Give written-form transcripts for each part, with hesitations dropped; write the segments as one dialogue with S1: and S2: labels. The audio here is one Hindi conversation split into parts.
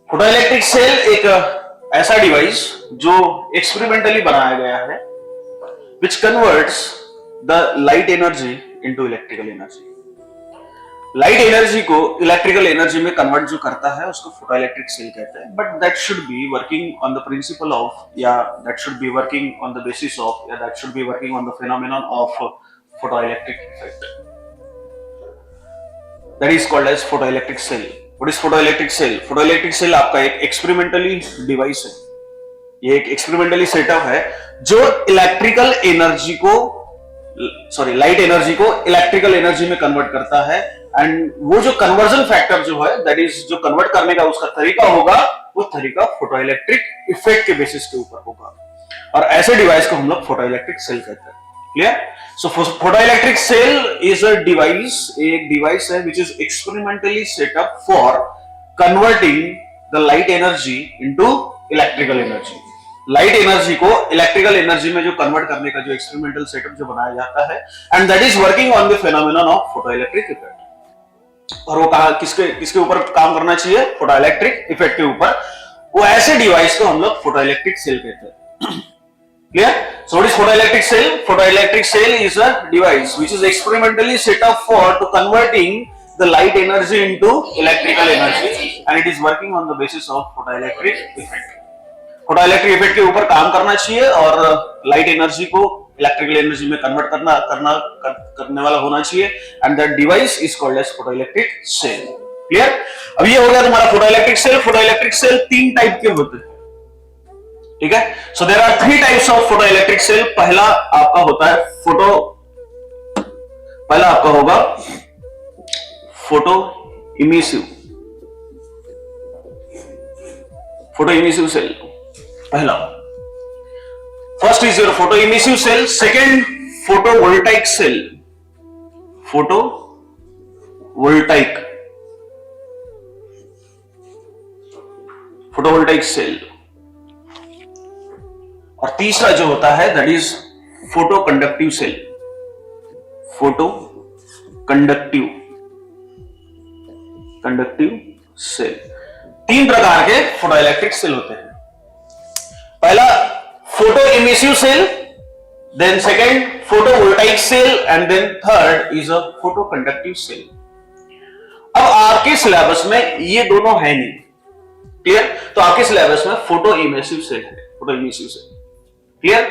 S1: फोटोइलेक्ट्रिक सेल एक ऐसा डिवाइस जो एक्सपेरिमेंटली बनाया गया है which converts the light energy into electrical energy. Light energy को इलेक्ट्रिकल एनर्जी में कन्वर्ट जो करता है उसको फोटोइलेक्ट्रिक सेल कहते हैं। But that should be working on the principle of, या that should be working on the basis of, या that should be working on the phenomenon of photoelectric effect. That is called as photoelectric cell. What is photoelectric cell? Photoelectric cell आपका एक एक्सपेरिमेंटली डिवाइस है, ये एक एक्सपेरिमेंटली सेटअप है जो इलेक्ट्रिकल एनर्जी को, सॉरी लाइट एनर्जी को इलेक्ट्रिकल एनर्जी में कन्वर्ट करता है। एंड वो जो कन्वर्जन फैक्टर जो है, दैट इज जो कन्वर्ट करने का उसका तरीका होगा, वो तरीका फोटोइलेक्ट्रिक इफेक्ट के बेसिस के ऊपर होगा। और ऐसे डिवाइस को हम लोग फोटोइलेक्ट्रिक सेल कहते हैं। Clear? So photoelectric cell is a device, एक डिवाइस है which is experimentally setup for converting the light energy into electrical energy. Light energy को इलेक्ट्रिकल एनर्जी में जो कन्वर्ट करने का जो एक्सपेरिमेंटल सेटअप जो बनाया जाता है, and that is working on the phenomenon of photoelectric effect. और वो कहा किसके ऊपर काम करना चाहिए? फोटोइलेक्ट्रिक इफेक्ट के ऊपर। वो ऐसे डिवाइस को हम लोग फोटोइलेक्ट्रिक सेल कहते हैं। Clear? So what is photoelectric cell? Photoelectric cell is a device which is experimentally set up for to converting the light energy into electrical energy, and it is working on the basis of photoelectric effect. Photoelectric effect के ऊपर काम करना चाहिए और light energy को electrical energy में convert करने वाला होना चाहिए, and that device is called as photoelectric cell. Clear? अब ये हो गया तुम्हारा photoelectric cell. Photoelectric cell तीन टाइप के होते हैं, ठीक है? So there are three types of photoelectric cell. पहला आपका होता है पहला आपका होगा फोटो इमिसिव सेल। पहला, first is your photo emissive cell. Second, photovoltaic cell, photovoltaic cell. और तीसरा जो होता है that is photo conductive cell. Cell. तीन प्रकार के फोटोइलेक्ट्रिक सेल होते हैं। पहला photo emissive cell, then second photovoltaic cell, and then third is a photo conductive cell. अब आपके सिलेबस में ये दोनों है नहीं, क्लियर? तो आपके सिलेबस में फोटो इमिसिव सेल है, क्लियर?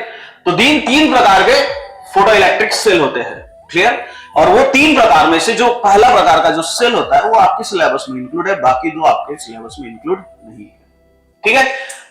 S1: तो तीन प्रकार के फोटोइलेक्ट्रिक सेल होते हैं, क्लियर? और वो तीन प्रकार में से जो पहला प्रकार का जो सेल होता है वो आपके सिलेबस में इंक्लूड है, बाकी दो आपके सिलेबस में इंक्लूड नहीं है, ठीक है?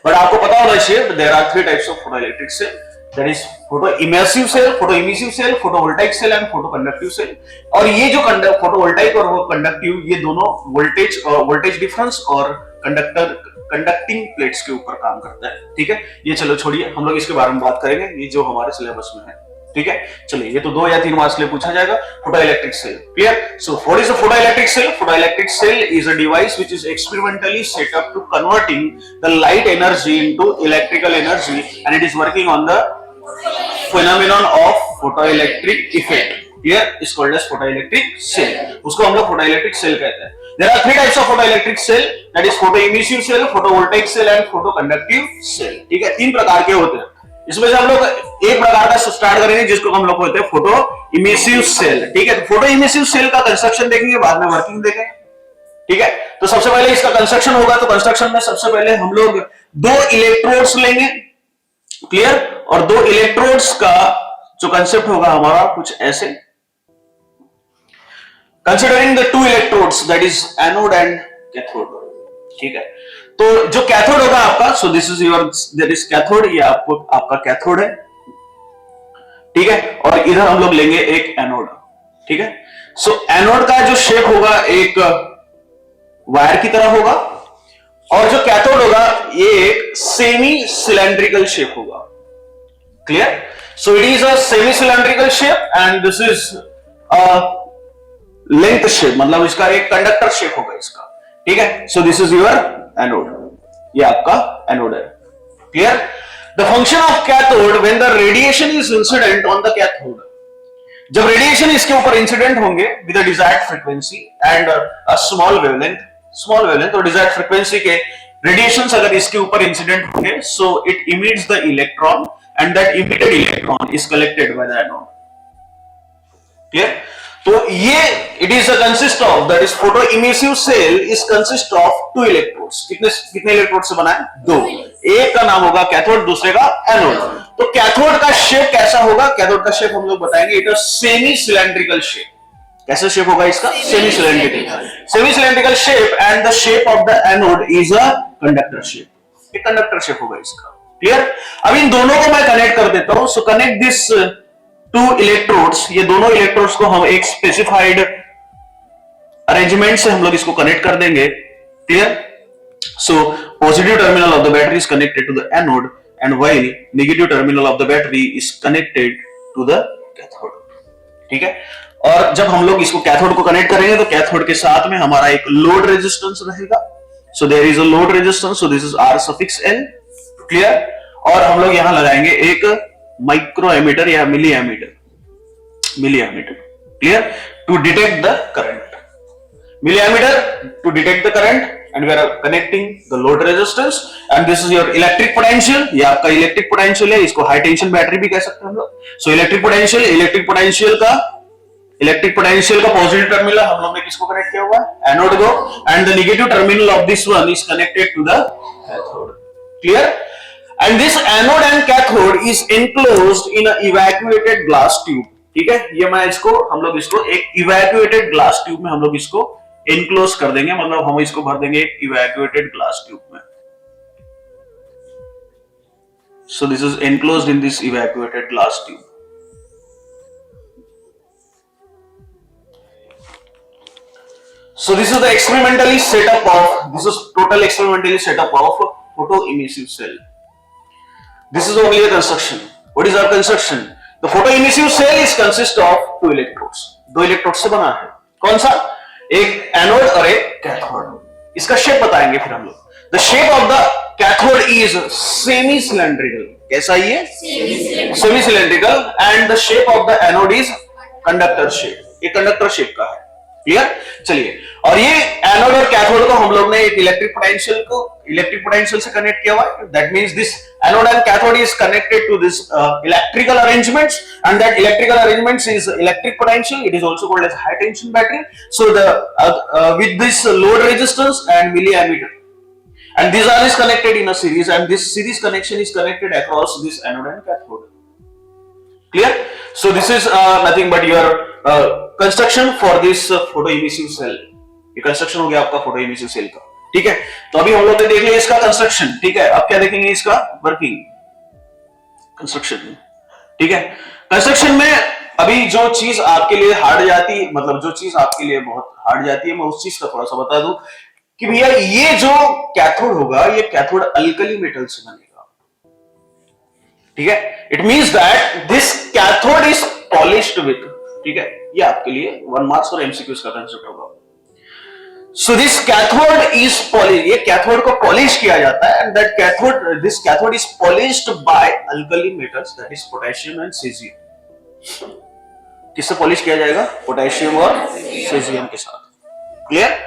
S1: बट आपको पता होना चाहिए there are three types of photoelectric cell, that is photo emissive cell, photovoltaic cell and photo conductive cell. और ये जो फोटोवोल्टाइक और वो कंडक्टिव, ये दोनों वोल्टेज डिफरेंस और कंडक्टिंग प्लेट्स के ऊपर काम करता है, ठीक है? ये चलो छोड़िए, हम लोग इसके बारे में बात करेंगे, ये जो हमारे सिलेबस में है, ठीक है? चलिए, ये तो 2 या 3 मार्क्स के लिए पूछा जाएगा। Photoelectric cell, clear? So what is a photoelectric cell? Photoelectric cell is a device which is experimentally set up to converting the light energy into electrical energy, and it is working on the phenomenon of photoelectric effect. Here is called as photoelectric cell. उसको हम लोग photoelectric cell कहते हैं। There are three types of photoelectric cell, that is photoemissive cell, photovoltaic cell and photoconductive cell. ठीक है? तीन प्रकार के होते हैं। इसमें से हम लोग एक प्रकार का स्टार्ट करेंगे जिसको हम लोग कहते हैं फोटो इमिसिव सेल, ठीक है? तो फोटो इमिसिव सेल का कंस्ट्रक्शन देखेंगे, बाद में वर्किंग देखेंगे, ठीक है? तो सबसे पहले इसका कंस्ट्रक्शन होगा, तो कंस्ट्रक्शन में सबसे पहले हम लोग 2 इलेक्ट्रोड्स लेंगे, क्लियर? और 2 इलेक्ट्रोड्स का जो कंसेप्ट होगा हमारा कुछ ऐसे, considering the 2 electrodes that is anode and cathode, ठीक है? तो जो कैथोड होगा आपका, सो this is your, that is cathode, ये आपका कैथोड है, ठीक है? और इधर हम लोग लेंगे एक एनोड, ठीक है? सो एनोड का जो शेप होगा एक वायर की तरह होगा, और जो कैथोड होगा ये एक सेमी सिलेंड्रिकल शेप होगा, clear? So it is a semi cylindrical shape and this is a length shape, मतलब इसका एक कंडक्टर शेप होगा इसका, ठीक है? सो दिस इज योर एनोड, ये आपका एनोड है, clear? The function of cathode when the radiation is incident on the cathode, जब रेडिएशन इसके ऊपर इंसिडेंट होंगे with a desired frequency and a small wavelength और डिजायर्ड फ्रीक्वेंसी के रेडिएशंस अगर इसके ऊपर इंसिडेंट होंगे, so it emits the electron and that emitted electron is collected by the anode. Clear? तो ये it is consist of, that is photo emissive cell is consist of two electrodes. कितने इलेक्ट्रोड से बना है? दो। एक का नाम होगा कैथोड, दूसरे का एनोड। तो कैथोड का शेप कैसा होगा? कैथोड का शेप हम लोग बताएंगे, it is semi cylindrical shape. कैसा शेप होगा इसका? Semi cylindrical. Semi cylindrical shape and the shape of the anode is a conductor shape. एक कंडक्टर शेप होगा इसका। क्लियर? अब इन दोनों को मैं कनेक्ट कर देता हूं। सो कनेक्ट दिस टू इलेक्ट्रोड्स। ये दोनों इलेक्ट्रोड्स को हम एक स्पेसिफाइड अरेंजमेंट से हम लोग इसको कनेक्ट कर देंगे। Clear? So positive terminal of the battery is connected to the anode and while negative terminal of the battery is connected to the cathode. ठीक है? और जब हम लोग इसको कैथोड को कनेक्ट करेंगे तो कैथोड के साथ में हमारा एक लोड रेजिस्टेंस रहेगा। So there is a load resistance, so this is R suffix L। Clear? और हम लोग यहां लगाएंगे एक माइक्रो एमीटर या milli ammeter. Clear? To detect the current. Milli ammeter to detect the current and we are connecting the load resistance and this is your electric potential। ये आपका इलेक्ट्रिक पोटेंशियल है, इसको हाई टेंशन बैटरी भी कह सकते हैं हम लोग। सो इलेक्ट्रिक पोटेंशियल का पॉजिटिव टर्मिनल हम लोग ने किसको कनेक्ट किया हुआ है? एनोड को। And the negative terminal of this one is connected to the cathode. Clear? And this anode and cathode is enclosed in a evacuated glass tube। ठीक है? ये मैं इसको, हम लोग इसको एक evacuated glass tube में हम लोग इसको enclose कर देंगे, मतलब हम इसको भर देंगे एक evacuated glass tube में। So this is enclosed in this evacuated glass tube। So this is the experimentally setup of, this is total experimentally setup of photoemissive cell। This is only a construction। What is our construction? The photoemissive cell is consist of two electrodes। दो इलेक्ट्रोड से बना है। कौन सा? एक एनोड और एक कैथोड। इसका शेप बताएंगे फिर हम लोग। The shape of the cathode is semi cylindrical. कैसा ये? Semi cylindrical. And the shape of the anode is conductor shape. ये कंडक्टर शेप का है। क्लियर? चलिए, और ये एनोड और कैथोड को हम लोग ने एक इलेक्ट्रिक पोटेंशियल से कनेक्ट किया हुआ है। That means this anode and cathode is connected to this electrical arrangements and that electrical arrangements is electric potential. It is also called as high tension battery. So the with this load resistance and milliammeter and these are is connected in a series and this series connection is connected across this anode and cathode। Clear? So this is nothing but your construction for this photoemissive cell. ये कंस्ट्रक्शन हो गया आपका फोटोइमिसिव सेल का। ठीक है? तो अभी हम लोग ने देख लिया इसका कंस्ट्रक्शन। ठीक है? अब क्या देखेंगे? इसका वर्किंग कंस्ट्रक्शन। ठीक है? कंस्ट्रक्शन में अभी जो चीज आपके लिए हार्ड जाती, मतलब जो चीज आपके लिए बहुत हार्ड जाती है, मैं उस चीज का थोड़ा सा बता दूं कि भैया ये जो कैथोड होगा, ये कैथोड अल्कली मेटल से बनेगा। ठीक है? It means that this cathode is polished with. ठीक है? ये आपके लिए 1 मार्क्स और एमसीक्यूज का कंसेप्ट होगा। So this cathode is polish, ये कैथोड को पॉलिश किया जाता है and that cathode, this cathode is polished by alkali metals that is potassium and caesium. किससे पॉलिश किया जाएगा? पोटेशियम और सीजियम के साथ। क्लियर?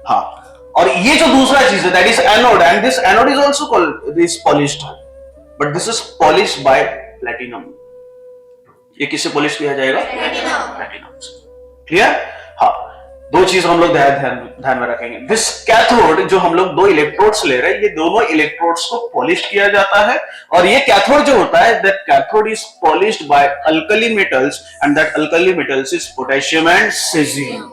S1: हाँ। और ये जो दूसरा चीज है that is anode and this anode is also called this polished, but this is polished by platinum. ये किससे पॉलिश किया जाएगा? प्लैटिनम से। क्लियर? हाँ। दो चीज हम लोग ध्यान में रखेंगे। दिस कैथोड जो हम लोग दो इलेक्ट्रोड्स ले रहे हैं, ये दोनों इलेक्ट्रोड्स को पॉलिश किया जाता है और ये कैथोड जो होता है that cathode is polished by alkali metals and that alkali metals is potassium and caesium.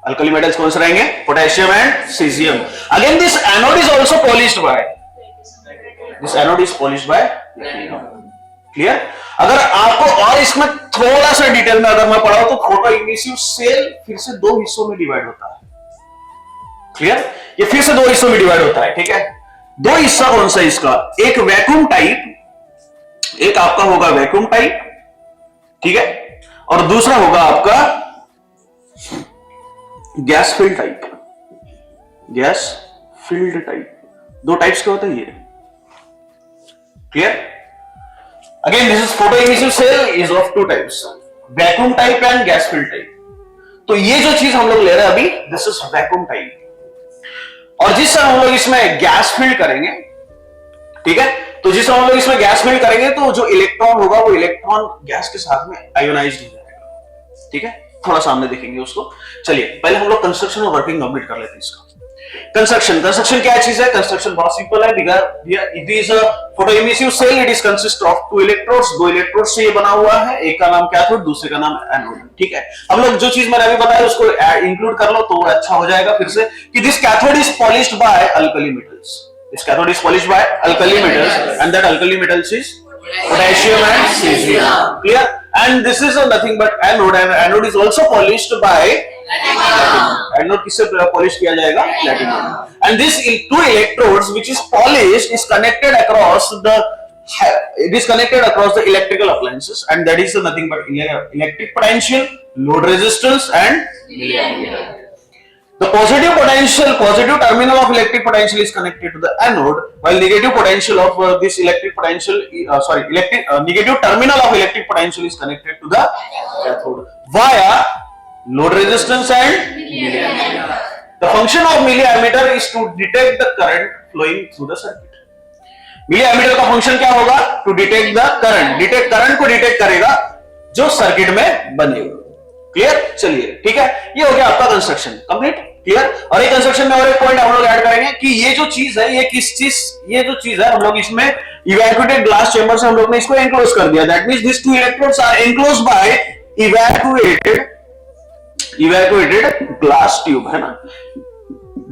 S1: Alkali metals कौन से रहेंगे? Potassium and caesium. Again this anode is also polished by, this anode is polished by platinum. Clear? अगर आपको और इसमें थोड़ा सा डिटेल में अगर मैं पढ़ाऊं तो फोटोइमिसिव सेल फिर से दो हिस्सों में डिवाइड होता है। क्लियर? ये फिर से दो हिस्सों में डिवाइड होता है। ठीक है? दो हिस्सा कौन सा इसका? एक वैक्यूम टाइप, एक आपका होगा वैक्यूम टाइप। ठीक है? और दूसरा होगा आपका gas filled type. Gas filled type. दो टाइप्स के होते हैं ये। Clear? Again, this is photoemissive cell is of two types, vacuum type and gas filled type। तो ये जो चीज हम लोग ले रहे हैं अभी, this is vacuum type। और जिस समय हम लोग इसमें गैस फील्ड करेंगे, ठीक है, तो जिस समय हम लोग इसमें गैस फील्ड करेंगे तो जो इलेक्ट्रॉन होगा वो इलेक्ट्रॉन गैस के साथ में आयोनाइज्ड हो जाएगा, ठीक है, थोड़ा सामने देखेंगे उसको। चलिए पहले हम लोग कंस्ट्रक्शन और वर्किंग कंप्लीट कर लेते हैं इसका। कंस्ट्रक्शन क्या चीज है? कंस्ट्रक्शन बहुत सिंपल है, it is a photoemissive cell, it is consist of two electrodes, दो इलेक्ट्रोड से ये बना हुआ है, एक का नाम कैथोड, दूसरे का नाम एनोड, ठीक है। हम लोग जो चीज मैंने अभी बताया उसको इंक्लूड कर लो तो अच्छा हो जाएगा फिर से, कि this cathode is polished by alkali metals, this cathode is polished by alkali metals and that alkali metals is potassium and cesium, clear, and this is nothing but anode, and anode is also polished by anode किससे पॉलिश किया जाएगा? Platinum. And this two electrodes which is polished is connected across the electrical appliances, and that is nothing but electric potential, load resistance and milliampere. The positive terminal of electric potential is connected to the anode, while negative potential of this electric potential, negative terminal of electric potential is connected to the cathode via load resistance and milliammeter. The function of milliammeter is to detect the current flowing through the circuit. Milliammeter का function क्या होगा? To detect the current. current को detect करेगा जो सर्किट में बनेगा। क्लियर? चलिए ठीक है, ये हो गया आपका कंस्ट्रक्शन कंप्लीट, क्लियर। और एक कंस्ट्रक्शन में और एक पॉइंट हम लोग ऐड करेंगे कि ये जो चीज है, ये जो चीज है हम लोग इसमें इवैक्यूएटेड ग्लास चेंबर से हम लोग ने इसको एनक्लोज कर दिया। That means this two electrodes are enclosed by evacuated glass tube, है ना।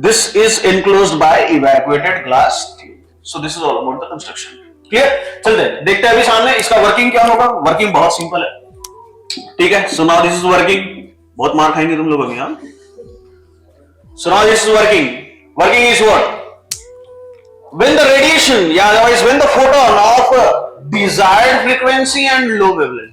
S1: This is enclosed by evacuated glass tube. So this is all about the construction, clear. चलते हैं, देखते हैं अभी सामने इसका वर्किंग क्या होगा। वर्किंग बहुत सिंपल है, ठीक है। So now this is working, बहुत मार खाएंगे तुम लोग अभी, हाँ। So now this is working is what? When the radiation या otherwise when the photon of desired frequency and low wavelength,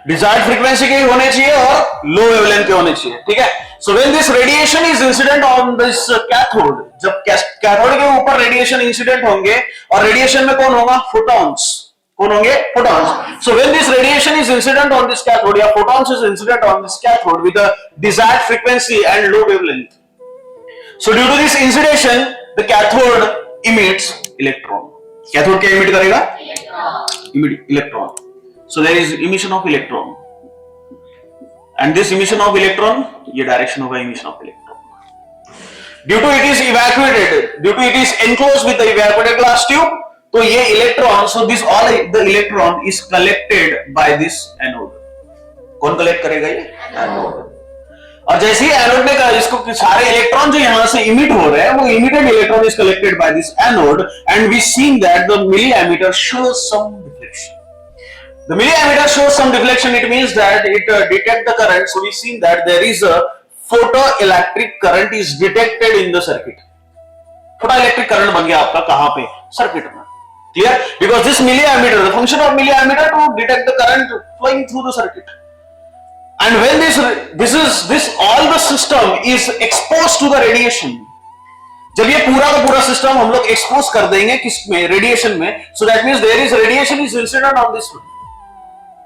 S1: desired frequency के होने चाहिए और लो वेवलेंथ के होने चाहिए, ठीक है। So when this radiation is incident on this cathode, जब कैथोड के ऊपर रेडिएशन इंसिडेंट होंगे, और रेडिएशन में कौन होगा? फोटॉन्स। कौन होंगे? photons. So when this radiation is incident on this cathode, या photons is incident on this cathode with a desired frequency and low wavelength. So due to this incidence, the cathode emits electron. Cathode क्या emit करेगा? Electron. So there is emission of electron. And this emission of electron, ये direction होगा emission of electron. Due to it is evacuated, due to it is enclosed with the evacuated glass tube, तो ये electron, so this all the electron is collected by this anode. कौन कलेक्ट करेगा? ये एनोड। और जैसे ही एनोड ने कहा, इसको सारे इलेक्ट्रॉन जो यहां से इमिट हो रहे हैं, वो emitted electron is collected by this anode, and we seen that the milliammeter shows some deflection. The milliammeter shows some deflection. It means that it detects the current. So we seen that there is a photoelectric current is detected in the circuit. Photoelectric current बन गया आपका कहां पे? सर्किट में। Clear? Because this milliammeter, the function of milliammeter to detect the current flowing through the circuit. And when this all the system is exposed to the radiation. जब ये पूरा का पूरा सिस्टम हम लोग एक्सपोज कर देंगे किसमें? रेडिएशन में। So that means there is radiation is incident on this one.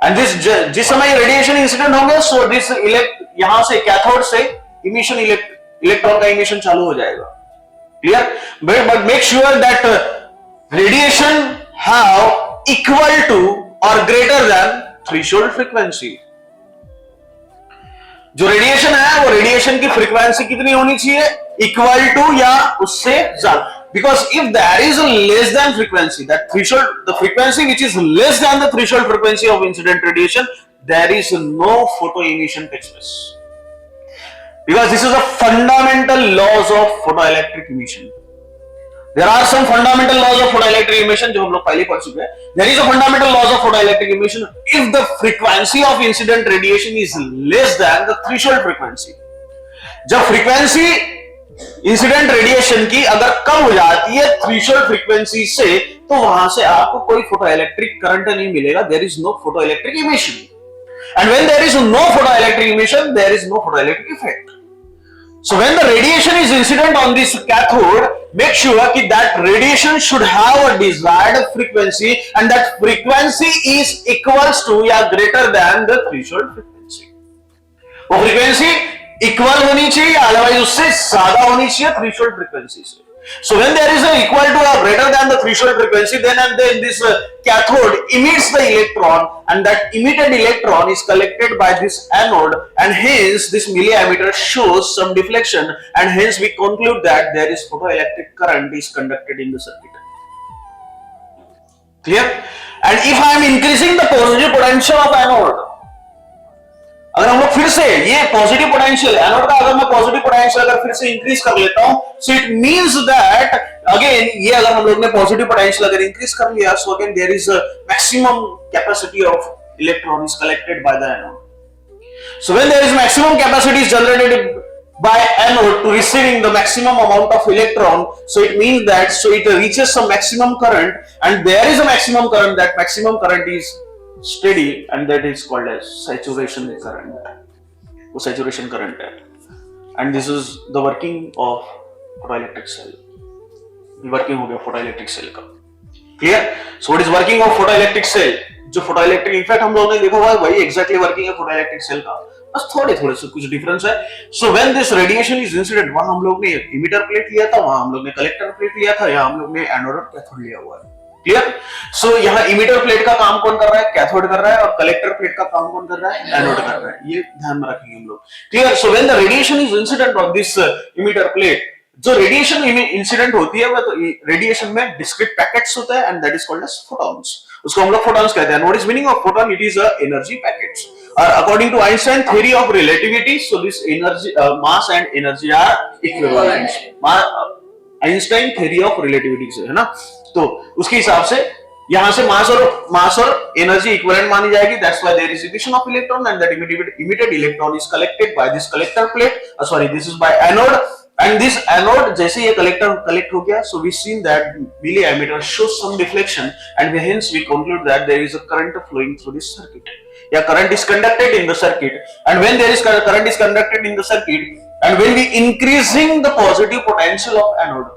S1: And this जिस समय रेडिएशन इंसिडेंट होंगे, so this यहां से कैथोड से इमिशन, इलेक्ट्रॉन का इमिशन चालू हो जाएगा। Clear? But make sure that radiation have equal to or greater than threshold frequency. जो रेडिएशन है वो रेडिएशन की फ्रीक्वेंसी कितनी होनी चाहिए? इक्वल टू या उससे ज्यादा। Because if there is a less than frequency, that threshold, the frequency which is less than the threshold frequency of incident radiation, there is no photo emission takes place. Because this is a fundamental laws of photoelectric emission. There are some fundamental laws of photoelectric emission जो हम लोग पहले पढ़ चुके हैं। There is a fundamental laws of photoelectric emission if the frequency of incident radiation is less than the threshold frequency. जब frequency incident radiation की अगर कम हो जाती है threshold frequency से, तो वहां से आपको कोई photoelectric current नहीं मिलेगा। There is no photoelectric emission. And when there is no photoelectric emission, there is no photoelectric effect. So when the radiation is incident on this cathode, make sure that radiation should have a desired frequency, and that frequency is equals to या greater than the threshold frequency. वो frequency इक्वल होनी चाहिए, अदरवाइज उससे ज्यादा होनी चाहिए थ्रेशोल्ड फ्रीक्वेंसी से. So when there is a equal to or greater than the threshold frequency, then and then this cathode emits the electron, and that emitted electron is collected by this anode, and hence this milliammeter shows some deflection, and hence we conclude that there is photoelectric current is conducted in the circuit. Clear? And if I am increasing the positive potential of anode, अगर हम लोग फिर से ये पॉजिटिव पोटेंशियल एनोड का अगर मैं पॉजिटिव पोटेंशियल अगर फिर से इंक्रीज कर लेता हूं, so it means that again ये अगर हम लोग ने पॉजिटिव पोटेंशियल अगर इंक्रीज कर लिया, so again there is a maximum capacity of electron is collected by the anode. So when there is maximum capacity is generated by anode to receiving the maximum amount of electron, so it means that so it reaches some maximum current, and there is a maximum current, that maximum current is steady, and that is called as saturation current. वो saturation current है, and this is the working of photoelectric cell. working हो गया photoelectric cell का. Clear? So what is working of photoelectric cell? जो photoelectric इफेक्ट हम लोगों ने देखा हुआ है वही exactly working है photoelectric cell का, बस थोड़े से कुछ डिफरेंस है. So when this radiation is incident, वहां हम लोग ने emitter plate लिया था, वहां हम लोग ने collector plate लिया था, यहाँ हम लोग ने anode और cathode लिया हुआ है. क्लियर? सो यहाँ इमिटर प्लेट का काम कौन कर रहा है? कैथोड कर रहा है. और कलेक्टर प्लेट का काम कौन कर रहा है? एनोड कर रहा है. ये ध्यान में रखेंगे हम लोग. Clear? So when the radiation is incident on this emitter plate, जो रेडिएशन इंसिडेंट होती है वो तो रेडिएशन में डिस्क्रीट पैकेट्स होता है, and that is called as photons. उसको हम लोग फोटॉन्स कहते हैं. What is meaning of photon? It is a energy packets. और according to Einstein theory of relativity, so this energy mass and energy are equivalent. Einstein theory of relativity से है ना, तो उसके हिसाब से यहां से मास और एनर्जी इक्विवेलेंट मानी जाएगी. That's why there is emission of electron, and that emitted electron is collected by this collector plate, sorry this is by anode. And this anode जैसे ये कलेक्टर कलेक्ट हो गया, so we seen that milliammeter shows some deflection, and hence we conclude that there is a current flowing through this circuit. Yeah, current is conducted in the circuit, and when there is current is conducted in the circuit, and when we increasing the positive potential of anode,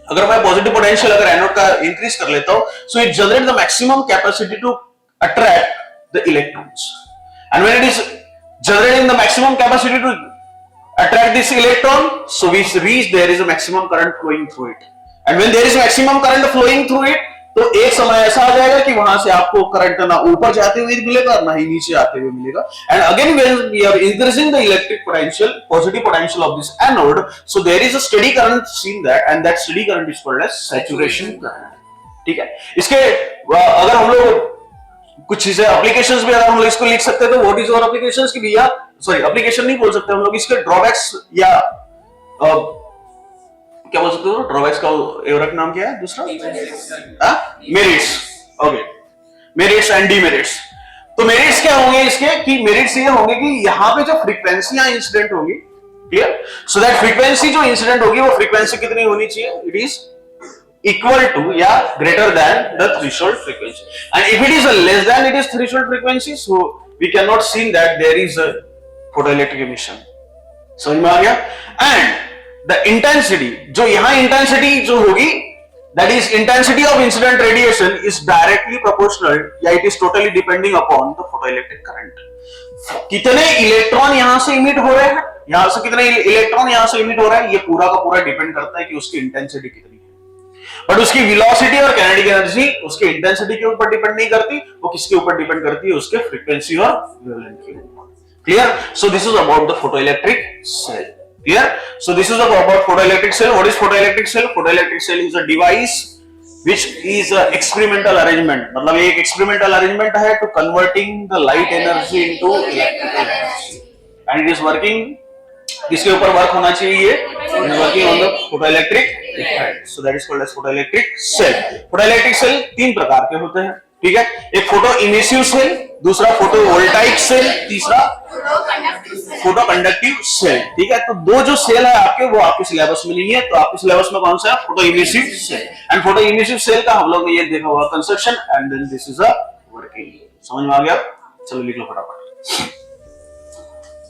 S1: अगर मैं पॉजिटिव पोटेंशियल अगर एनोड का इंक्रीज कर लेता हूं, so it generate the maximum capacity to attract the electrons, and when it is generating the maximum capacity to attract this electron, so we reach there is a maximum current flowing through it, and when there is maximum current flowing through it, तो एक समय ऐसा आ जाएगा कि वहां से आपको करंट ना ऊपर जाते हुए मिलेगा और ना ही नीचे आते हुए मिलेगा. And again when we are increasing the electric potential, positive potential of this anode, so there is a steady current seen that, and that steady current is called as saturation current. ठीक है? इसके अगर हम लोग कुछ चीजें एप्लीकेशंस भी अगर हम लोग इसको लिख सकते हैं, तो व्हाट इज और एप्लीकेशंस की भैया, सॉरी एप्लीकेशन नहीं बोल सकते हम लोग, इसके ड्रॉबैक्स या क्या बोल सकते हो? ड्रॉबैक्स का एवरेट नाम क्या है दूसरा? Merits. Okay, merits and demerits. तो मेरिट्स क्या होंगे इसके? कि मेरिट्स ये होंगे कि यहाँ पे जो फ्रीक्वेंसियां इंसिडेंट होंगी, क्लियर? सो दैट फ्रीक्वेंसी जो इंसिडेंट होगी वो फ्रीक्वेंसी कितनी होनी चाहिए? इट इज इक्वल टू या greater than the threshold frequency. And if it is less than it is threshold frequency, so we can not see that there is a photoelectric emission. समझ में आ गया? एंड द इंटेंसिटी, जो यहां इंटेंसिटी जो होगी, that is intensity of incident radiation is directly proportional या it is totally depending upon the photoelectric current. कितने इलेक्ट्रॉन यहां से इमिट हो रहे हैं, यहां से कितने इलेक्ट्रॉन यहां से इमिट हो रहे हैं, ये पूरा का पूरा डिपेंड करता है कि उसकी इंटेंसिटी कितनी है. बट उसकी वेलोसिटी और काइनेटिक एनर्जी उसके इंटेंसिटी के ऊपर डिपेंड नहीं करती, वो किसके ऊपर डिपेंड करती है? उसके फ्रीक्वेंसी और वेवलेंथ के ऊपर. Clear? So this is about the photoelectric cell. Clear? So this is about photoelectric cell. What is photoelectric cell? Photoelectric cell is a device which is a experimental arrangement. मतलब ये एक experimental arrangement है to converting the light energy into electrical energy. And it is working. किसके ऊपर वर्क होना चाहिए? It is working on the photoelectric effect. So that is called as photoelectric cell. Photoelectric cell तीन प्रकार के होते हैं. ठीक है? एक फोटो इमिसिव सेल, दूसरा फोटो वोल्टाइक सेल, तीसरा फोटो कंडक्टिव सेल. ठीक है? तो दो जो सेल है आपके वो आपके सिलेबस में नहीं है, तो आपके सिलेबस में कौन सा है? Photo emissive cell. And photo emissive cell का हम लोग ने ये देखा हुआ construction, and then this is a working. समझ में आ गया? चलो लिख लो फटाफट.